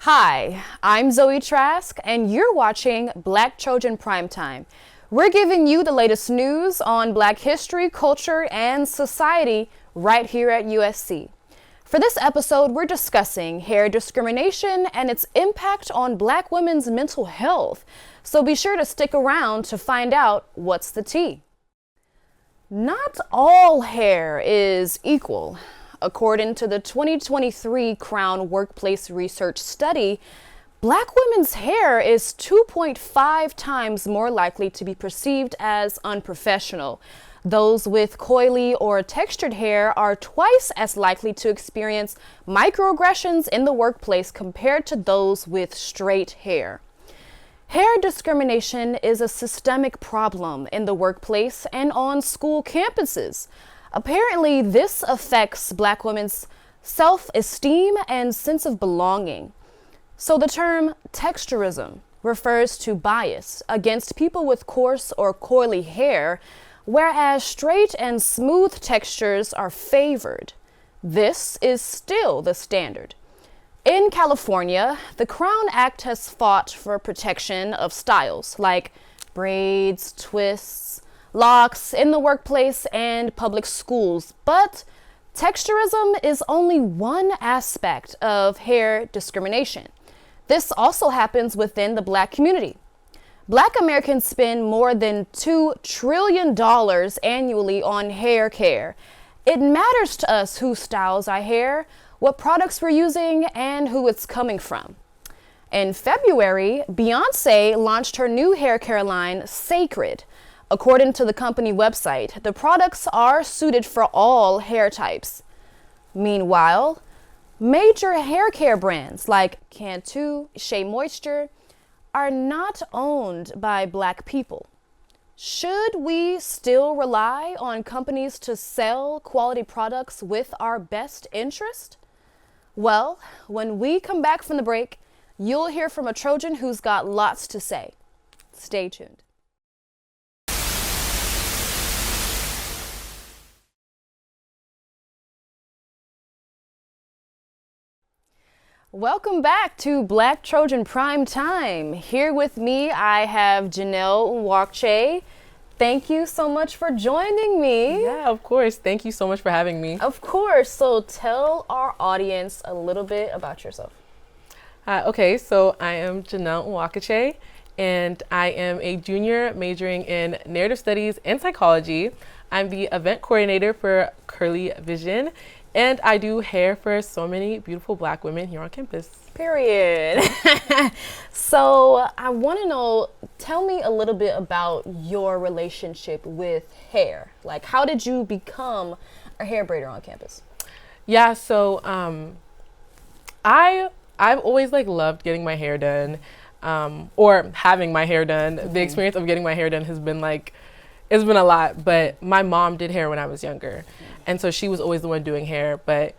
Hi, I'm Zoe Trask, and you're watching Black Trojan Primetime. We're giving you the latest news on Black history, culture, and society right here at USC. For this episode, we're discussing hair discrimination and its impact on Black women's mental health. So be sure to stick around to find out what's the tea. Not all hair is equal. According to the 2023 Crown Workplace Research Study, Black women's hair is 2.5 times more likely to be perceived as unprofessional. Those with coily or textured hair are twice as likely to experience microaggressions in the workplace compared to those with straight hair. Hair discrimination is a systemic problem in the workplace and on school campuses. Apparently, this affects Black women's self-esteem and sense of belonging. So the term texturism refers to bias against people with coarse or coily hair, whereas straight and smooth textures are favored. This is still the standard. In California, the Crown Act has fought for protection of styles like braids, twists, locks in the workplace and public schools, but texturism is only one aspect of hair discrimination. This also happens within the Black community. Black Americans spend more than $2 trillion annually on hair care. It matters to us who styles our hair, what products we're using, and who it's coming from. In February, Beyoncé launched her new hair care line, Sacred. According to the company website, the products are suited for all hair types. Meanwhile, major hair care brands like Cantu, Shea Moisture are not owned by Black people. Should we still rely on companies to sell quality products with our best interest? Well, when we come back from the break, you'll hear from a Trojan who's got lots to say. Stay tuned. Welcome back to Black Trojan Prime Time. Here with me, I have Janelle Nwakuche. Thank you so much for joining me. Yeah, of course. Thank you so much for having me. Of course. So tell our audience a little bit about yourself. Okay, so I am Janelle Nwakuche, and I am a junior majoring in narrative studies and psychology. I'm the event coordinator for Curly Vision, and I do hair for so many beautiful Black women here on campus. Period. So I want to know, tell me a little bit about your relationship with hair. Like, how did you become a hair braider on campus? Yeah, so I've always loved getting my hair done, or having my hair done. Mm-hmm. The experience of getting my hair done has been it's been a lot, but my mom did hair when I was younger. And so she was always the one doing hair, but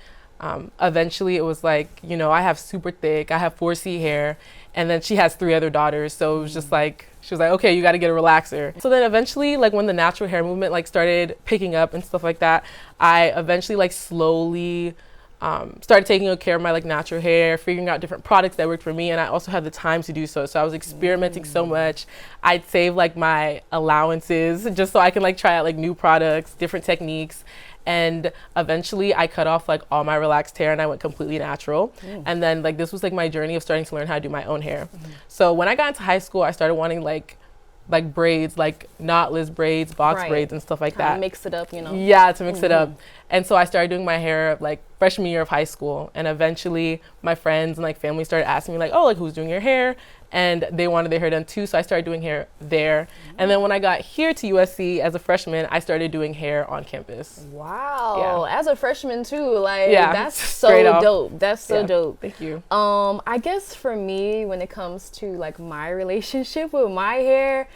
eventually it was I have super thick, I have 4C hair, and then she has 3 other daughters. So it was just she was like, okay, you got to get a relaxer. So then eventually, when the natural hair movement started picking up and stuff like that, I eventually slowly started taking good care of my natural hair, figuring out different products that worked for me, and I also had the time to do so. So I was experimenting so much. I'd save my allowances just so I can try out new products, different techniques. And eventually I cut off all my relaxed hair and I went completely natural. And then this was my journey of starting to learn how to do my own hair. So when I got into high school, I started wanting braids, knotless braids, box braids and stuff like that. Mix it up, Yeah, to mix it up. And so I started doing my hair freshman year of high school. And eventually my friends and family started asking me who's doing your hair? And they wanted their hair done too, so I started doing hair there. And then when I got here to USC as a freshman, I started doing hair on campus. Wow, yeah. As a freshman too, that's so dope. That's so dope. Thank you. I guess for me, when it comes to my relationship with my hair,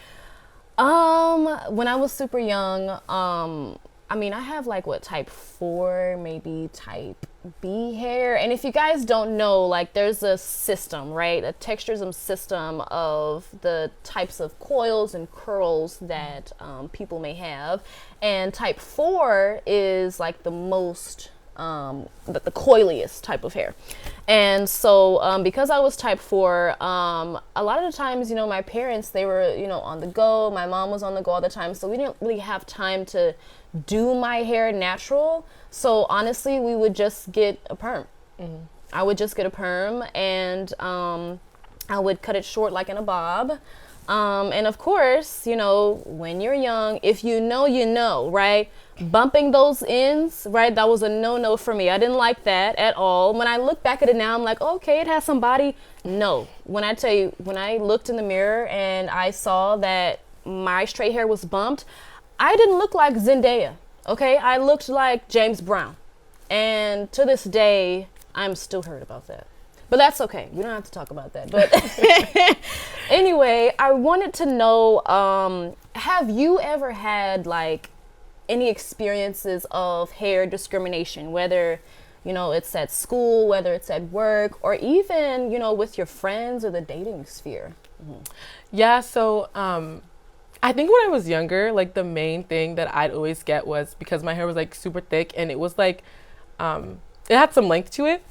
when I was super young, I have type 4, maybe type B hair. And if you guys don't know, there's a system, right? A texturism system of the types of coils and curls that people may have. And type 4 is the most the coiliest type of hair. And so because I was type 4, a lot of the times, you know, my parents, they were, you know, on the go. My mom was on the go all the time. So we didn't really have time to do my hair natural. So honestly, we would just get a perm. I would just get a perm, and I would cut it short like in a bob. And of course, you know, when you're young, if you know, right? Bumping those ends, right? That was a no-no for me. I didn't like that at all. When I look back at it now, I'm like, okay, it has some body. No. When I tell you, when I looked in the mirror and I saw that my straight hair was bumped, I didn't look like Zendaya, okay? I looked like James Brown. And to this day, I'm still hurt about that. But that's okay. We don't have to talk about that. But anyway, I wanted to know, have you ever had like any experiences of hair discrimination, whether, you know, it's at school, whether it's at work, or even, you know, with your friends or the dating sphere? Yeah, so I think when I was younger, like the main thing that I'd always get was, because my hair was like super thick and it was like, it had some length to it,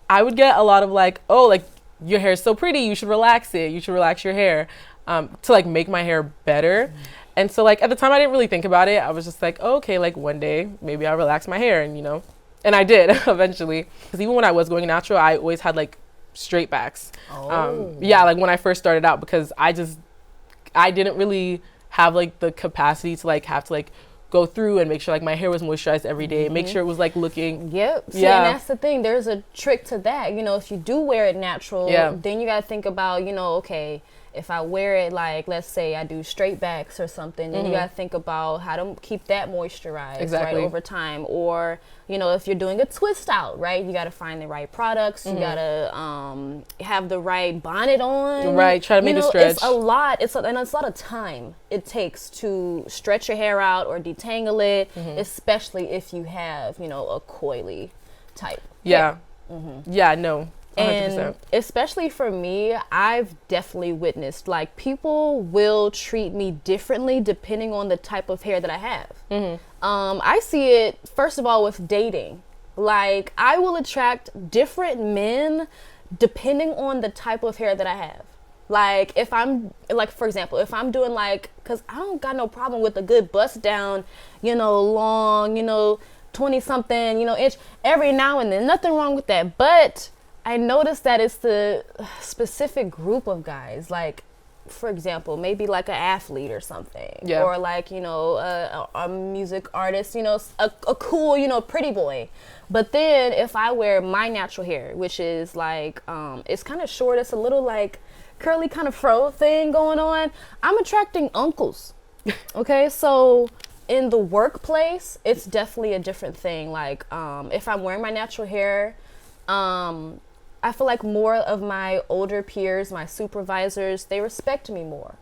I would get a lot of like, oh, like your hair is so pretty, you should relax it, you should relax your hair, to like make my hair better. And so like at the time I didn't really think about it. I was just like, oh, okay, like one day maybe I'll relax my hair, and you know, and I did eventually. Because even when I was going natural, I always had like straight backs. Yeah, like when I first started out, because I didn't really have like the capacity to like have to like go through and make sure like my hair was moisturized every day, make sure it was like looking. Yep. See, and that's the thing. There's a trick to that. You know, if you do wear it natural, then you got to think about, you know, okay, if I wear it, like, let's say I do straight backs or something, then you got to think about how to keep that moisturized, right, over time. Or, you know, if you're doing a twist out, right, you got to find the right products. You got to have the right bonnet on. Right, try to make it stretch. It's a lot. And it's a lot of time it takes to stretch your hair out or detangle it, especially if you have, you know, a coily type. Yeah. Yeah, no. 100%. And especially for me, I've definitely witnessed like people will treat me differently depending on the type of hair that I have. I see it first of all with dating. Like I will attract different men depending on the type of hair that I have. Like if I'm like, for example, if I'm doing like, cause I don't got no problem with a good bust down, you know, long, you know, 20 something, you know, inch every now and then, nothing wrong with that. But I noticed that it's the specific group of guys, like, for example, maybe like an athlete or something, or like, you know, a music artist, you know, a cool, you know, pretty boy. But then if I wear my natural hair, which is like, it's kind of short, it's a little like curly kind of fro thing going on, I'm attracting uncles. Okay, so in the workplace, it's definitely a different thing. Like, if I'm wearing my natural hair, I feel like more of my older peers, my supervisors, they respect me more.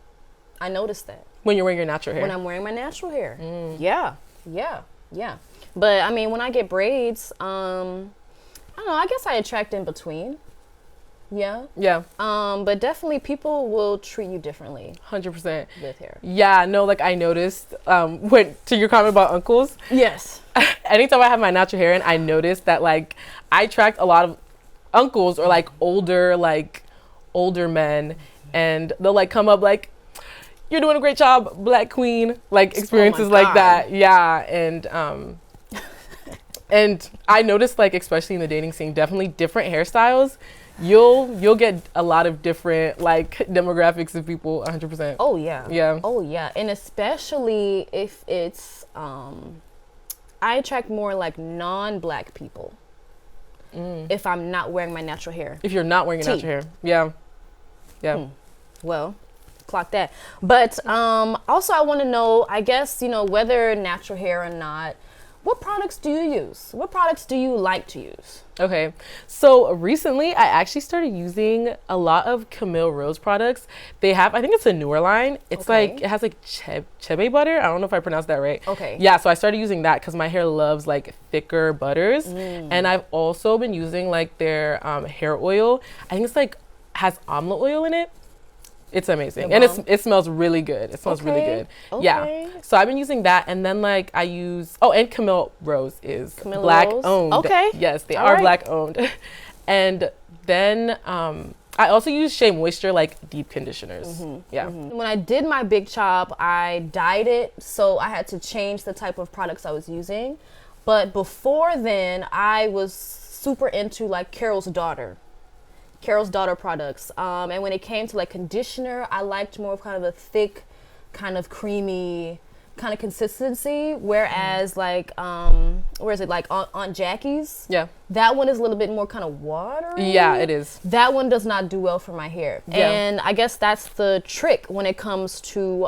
I noticed that. When you're wearing your natural hair? When I'm wearing my natural hair. Yeah. But I mean, when I get braids, I don't know, I guess I attract in between. Yeah. But definitely people will treat you differently. 100%. With hair. Yeah, no, like I noticed, when, to your comment about uncles. Yes. Anytime I have my natural hair in, I noticed that like I attract a lot of uncles or like older men, and they'll like come up like, you're doing a great job, Black Queen, like experiences like that. Yeah. And I noticed like, especially in the dating scene, definitely different hairstyles. You'll get a lot of different like demographics of people. 100%. Oh yeah. Yeah. Oh yeah. And especially if it's I attract more like non-Black people. If I'm not wearing my natural hair. If you're not wearing your natural hair. Yeah. Well, clock that. But also I want to know, I guess, you know, whether natural hair or not, what products do you use? What products do you like to use? Okay, so recently I actually started using a lot of Camille Rose products. They have, I think it's a newer line. It's like, it has like chebe butter. I don't know if I pronounced that right. Okay. Yeah, so I started using that because my hair loves like thicker butters. And I've also been using like their hair oil. I think it's like, has omelet oil in it. It's amazing. The And balm? it smells really good. It smells really Okay, good. Yeah. okay. So I've been using that, and then like I use and Camille Rose is Camilla black Rose? owned. Okay. Yes, they All are right. black owned. And then I also use Shea Moisture like deep conditioners. Yeah. When I did my big chop, I dyed it, so I had to change the type of products I was using. But before then, I was super into like Carol's Daughter products. And when it came to like conditioner, I liked more of kind of a thick, kind of creamy kind of consistency. Whereas like, where is it? Like on Jackie's? Yeah. That one is a little bit more kind of watery. Yeah, it is. That one does not do well for my hair. Yeah. And I guess that's the trick when it comes to,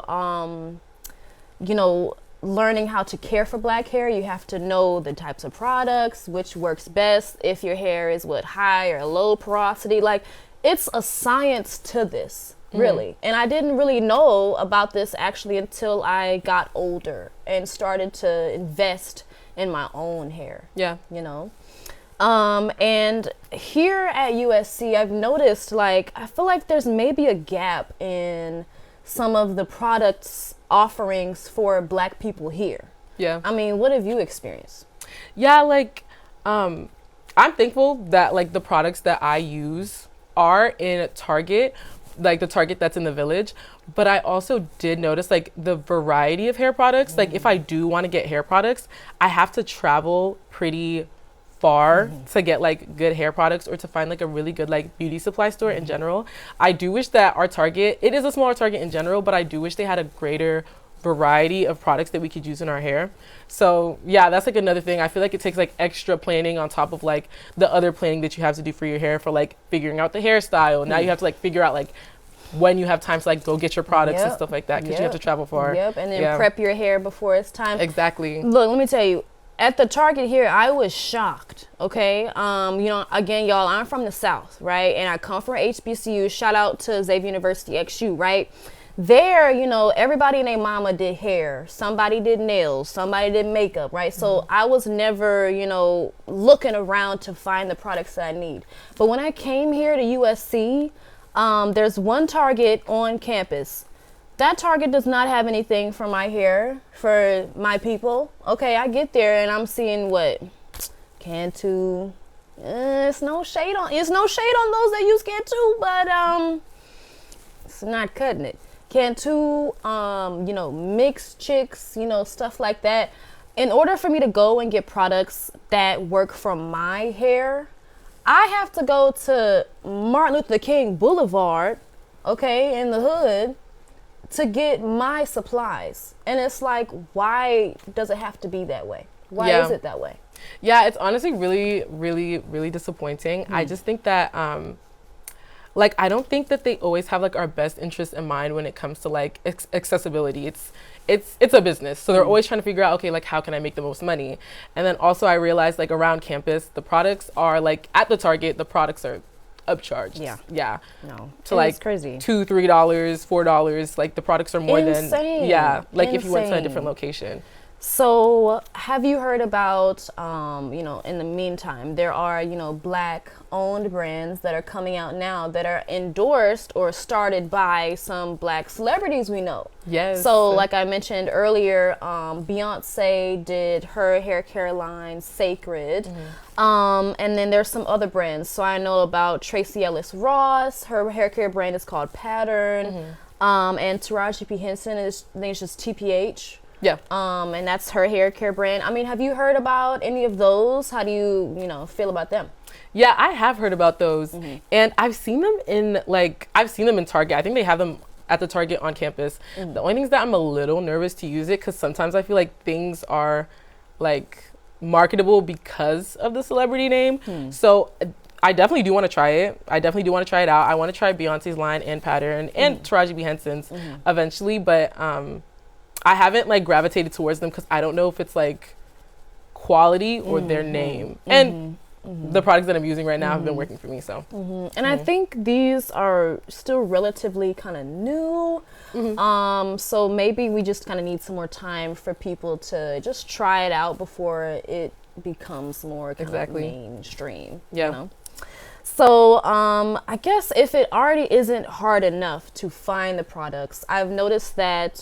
you know, learning how to care for black hair. You have to know the types of products, which works best if your hair is high or low porosity. Like, it's a science to this, really. And I didn't really know about this actually until I got older and started to invest in my own hair. Yeah. You know? And here at USC, I've noticed, like, I feel like there's maybe a gap in some of the products offerings for black people here. Yeah. I mean, what have you experienced? Yeah, like I'm thankful that like the products that I use are in Target, like the Target that's in the Village. But I also did notice like the variety of hair products. Like if I do want to get hair products, I have to travel pretty far to get like good hair products or to find like a really good like beauty supply store in general. I do wish that our Target, it is a smaller Target in general, but I do wish they had a greater variety of products that we could use in our hair. So yeah, that's like another thing. I feel like it takes like extra planning on top of like the other planning that you have to do for your hair for like figuring out the hairstyle. Now you have to like figure out like when you have time to like go get your products and stuff like that because you have to travel far. Yep, and then prep your hair before it's time. Exactly. Look, let me tell you, at the Target here, I was shocked, okay? You know, again, y'all, I'm from the South, right? And I come from HBCU. Shout out to Xavier University, XU, right? There, you know, everybody and their mama did hair. Somebody did nails. Somebody did makeup, right? So I was never, you know, looking around to find the products that I need. But when I came here to USC, there's one Target on campus. That Target does not have anything for my hair, for my people. Okay, I get there and I'm seeing what? Cantu. It's no shade on those that use Cantu, but it's not cutting it. Cantu, you know, mixed chicks, you know, stuff like that. In order for me to go and get products that work for my hair, I have to go to Martin Luther King Boulevard, okay, in the hood, to get my supplies. And it's like, why does it have to be that way? Why is it that way? Yeah, it's honestly really, really, really disappointing. I just think that, like, I don't think that they always have like our best interest in mind when it comes to like accessibility. It's a business. So they're always trying to figure out, okay, like how can I make the most money? And then also I realized like around campus, the products are like at the Target, the products are upcharged. Yeah. No. To like crazy. $2, $3, $4. Like the products are more Insane. than like if you went to a Insane. different location. So have you heard about, you know, in the meantime, there are, you know, black owned brands that are coming out now that are endorsed or started by some black celebrities we know. Yes. So like I mentioned earlier, Beyonce did her hair care line Sacred. And then there's some other brands. So I know about Tracee Ellis Ross. Her hair care brand is called Pattern. And Taraji P. Henson, I think it's just TPH. Yeah. And that's her hair care brand. I mean, have you heard about any of those? How do you know, feel about them? Yeah, I have heard about those. And I've seen them in Target. I think they have them at the Target on campus. The only thing is that I'm a little nervous to use it because sometimes I feel like things are like marketable because of the celebrity name. So I definitely do want to try it. I definitely do want to try it out. I want to try Beyonce's line and Pattern and Taraji P. Henson's eventually, but I haven't like gravitated towards them because I don't know if it's like quality or their name. And the products that I'm using right now have been working for me. So, and I think these are still relatively kind of new. So maybe we just kind of need some more time for people to just try it out before it becomes more kind of mainstream. Yeah. You know? So I guess if it already isn't hard enough to find the products, I've noticed that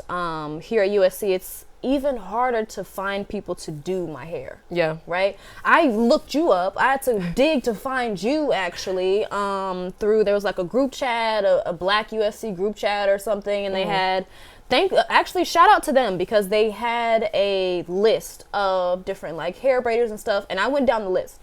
here at USC, it's even harder to find people to do my hair. Yeah. Right? I looked you up. I had to dig to find you actually through, there was like a group chat, a Black USC group chat or something, and they had, actually shout out to them because they had a list of different like hair braiders and stuff, and I went down the list.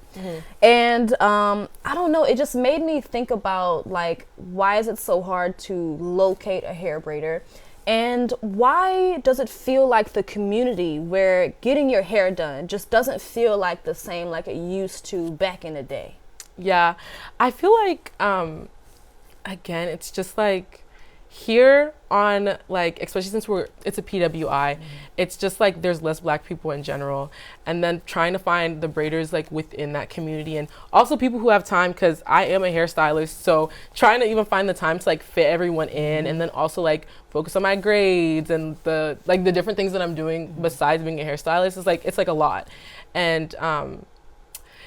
And I don't know, it just made me think about like, why is it so hard to locate a hair braider? And why does it feel like the community where getting your hair done just doesn't feel like the same like it used to back in the day? Yeah, I feel like, again, it's just like here on like, especially since it's a PWI, it's just like there's less Black people in general, and then trying to find the braiders like within that community, and also people who have time, because I am a hairstylist, so trying to even find the time to like fit everyone in, and then also like focus on my grades and the different things that I'm doing besides being a hairstylist is like, it's like a lot. And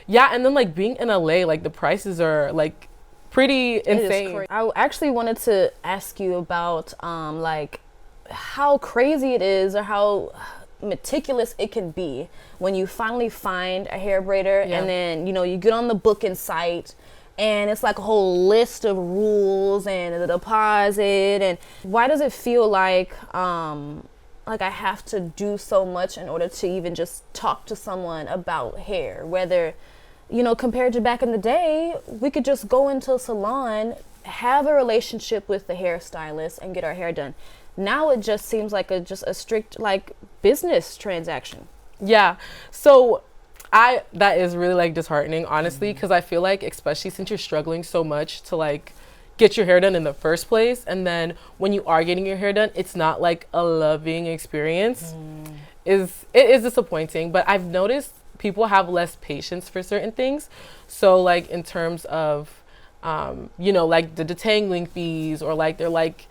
yeah, and then like being in LA, like the prices are like pretty insane. I actually wanted to ask you about like how crazy it is, or how meticulous it can be when you finally find a hair braider, and then you get on the booking site and it's like a whole list of rules and the deposit, and why does it feel like I have to do so much in order to even just talk to someone about hair, whether compared to back in the day, we could just go into a salon, have a relationship with the hairstylist, and get our hair done. Now it just seems like just a strict like business transaction. Yeah. So that is really like disheartening, honestly, because I feel like, especially since you're struggling so much to like get your hair done in the first place, and then when you are getting your hair done, it's not like a loving experience. It is disappointing, but I've noticed people have less patience for certain things. So like in terms of, like the detangling fees, or like they're like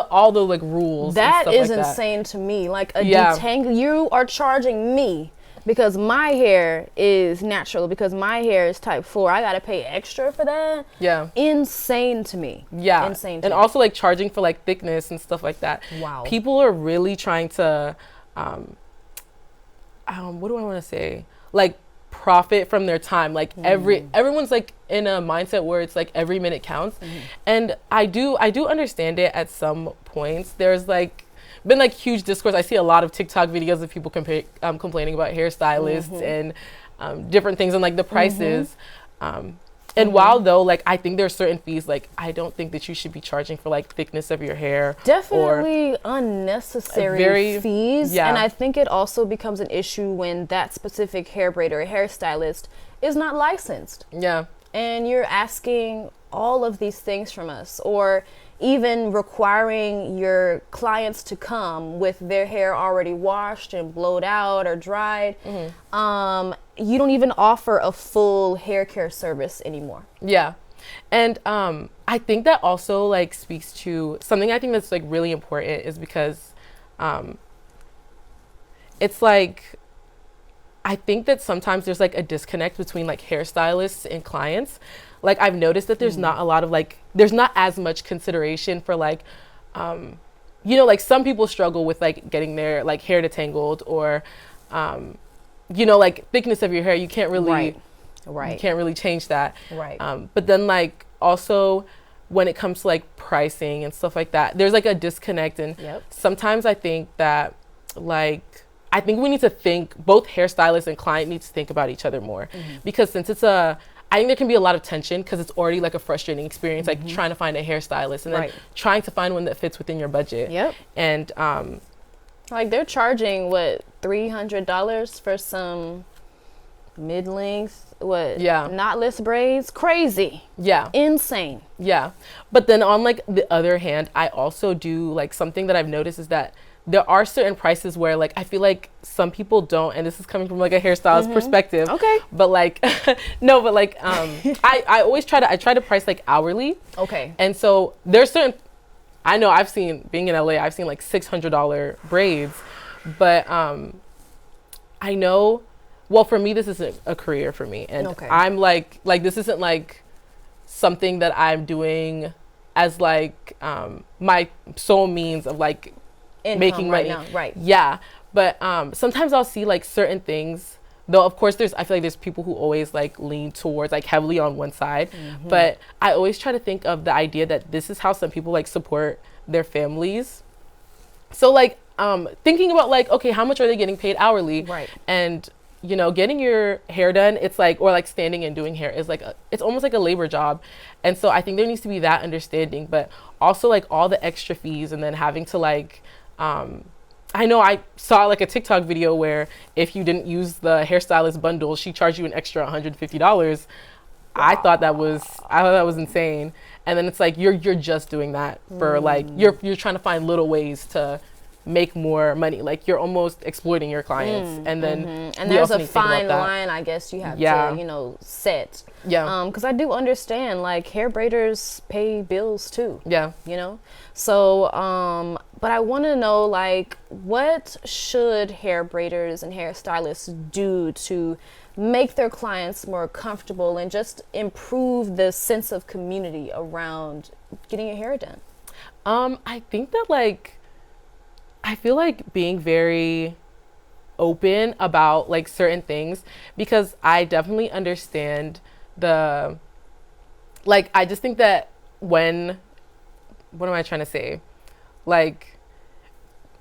all the like rules. That and is stuff like insane that. to me. Like a detangle, you are charging me because my hair is natural, because my hair is type 4. I gotta pay extra for that. Yeah. Insane to me. Yeah. Insane to and me. also like charging for like thickness and stuff like that. Wow. People are really trying to, what do I want to say? Like profit from their time. Like everyone's like in a mindset where it's like every minute counts. And I do understand it at some points. There's like been like huge discourse. I see a lot of TikTok videos of people complaining about hairstylists and different things and like the prices. And while though, like I think there's certain fees, like I don't think that you should be charging for like thickness of your hair. Definitely unnecessary fees. Yeah. And I think it also becomes an issue when that specific hair braider or hairstylist is not licensed. Yeah. And you're asking all of these things from us, or even requiring your clients to come with their hair already washed and blowed out or dried. You don't even offer a full hair care service anymore. Yeah. And I think that also like speaks to something I think that's like really important, is because it's like, I think that sometimes there's like a disconnect between like hairstylists and clients. Like I've noticed that there's not a lot of like, there's not as much consideration for like, like some people struggle with like getting their like hair detangled, or, like thickness of your hair. You can't really, you can't really change that. Right. But then like also when it comes to like pricing and stuff like that, there's like a disconnect. And sometimes I think that I think we need to think, both hairstylist and client needs to think about each other more, because since I think there can be a lot of tension, because it's already like a frustrating experience, like trying to find a hairstylist and then trying to find one that fits within your budget. And like they're charging what, $300 for some mid-length, knotless braids? Crazy. Yeah. Insane. Yeah. But then on like the other hand, I also do like, something that I've noticed is that there are certain prices where like I feel like some people don't, and this is coming from like a hairstylist perspective. Okay. But like no, but like I always try to price like hourly. Okay. And so there's certain, I know I've seen, being in LA, I've seen like $600 braids, but I know, well, for me this isn't a career for me, and I'm like this isn't like something that I'm doing as like my sole means of like Income making right money. now, right. Yeah. But sometimes I'll see like certain things, though of course I feel like there's people who always like lean towards like heavily on one side. But I always try to think of the idea that this is how some people like support their families. So like thinking about like, okay, how much are they getting paid hourly? Right. And you know, getting your hair done, it's like, or like standing and doing hair is like, it's almost like a labor job. And so I think there needs to be that understanding, but also like all the extra fees and then having to like, I know I saw like a TikTok video where if you didn't use the hairstylist bundle, she charged you an extra $150. I thought that was insane. And then it's like, you're just doing that for like, you're trying to find little ways to make more money. Like you're almost exploiting your clients. And then And there's a fine line, I guess, you have to, you know, set. Yeah. Because I do understand, like, hair braiders pay bills too. Yeah. You know? So, but I want to know, like, what should hair braiders and hairstylists do to make their clients more comfortable and just improve the sense of community around getting your hair done? I think that like, I feel like being very open about like certain things, because I definitely understand the, like, I just think that what am I trying to say? Like,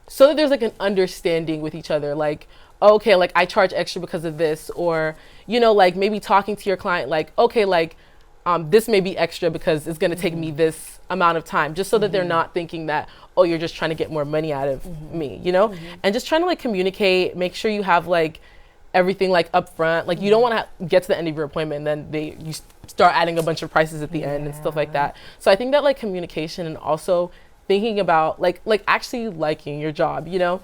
so that there's like an understanding with each other, like, okay, like I charge extra because of this, or, you know, like maybe talking to your client, like, okay, like, this may be extra because it's going to take me this amount of time, just so that they're not thinking that, oh, you're just trying to get more money out of me, you know? And just trying to like communicate, make sure you have like everything like up front. Like you don't want to get to the end of your appointment and then you start adding a bunch of prices at the end and stuff like that. So I think that like communication and also thinking about like actually liking your job, you know?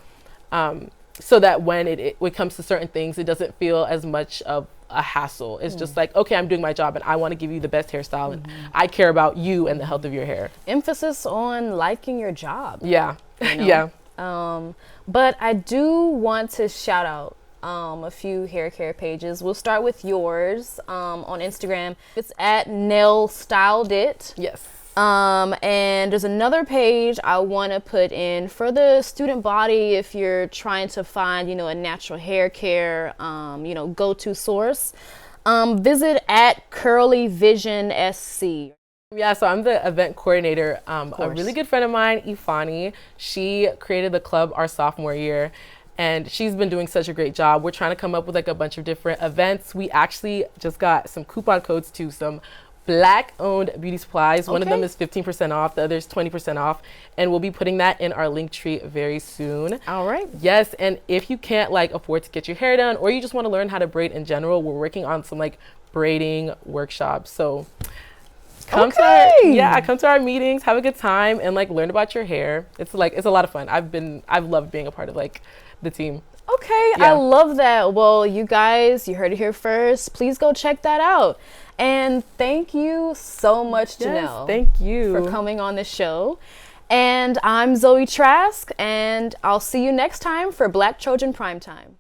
So that when it comes to certain things, it doesn't feel as much of a hassle. It's just like, okay, I'm doing my job and I want to give you the best hairstyle and I care about you and the health of your hair. Emphasis on liking your job. Yeah. You know? Yeah. But I do want to shout out a few hair care pages. We'll start with yours on Instagram. It's at Nell Styled It. Yes. And there's another page I want to put in for the student body if you're trying to find, you know, a natural hair care, you know, go-to source. Visit at Curly Vision SC. Yeah, so I'm the event coordinator. A really good friend of mine, Ifani, she created the club our sophomore year, and she's been doing such a great job. We're trying to come up with like a bunch of different events. We actually just got some coupon codes to some Black-owned beauty supplies. One of them is 15% off, the other is 20% off, and we'll be putting that in our link tree very soon. All right. Yes, and if you can't like afford to get your hair done, or you just want to learn how to braid in general, we're working on some like braiding workshops. So come to our meetings, have a good time, and like learn about your hair. It's a lot of fun. I've loved being a part of like the team. Okay, yeah. I love that. Well, you guys, you heard it here first. Please go check that out. And thank you so much, Janelle. Thank you for coming on the show. And I'm Zoe Trask, and I'll see you next time for Black Trojan Primetime.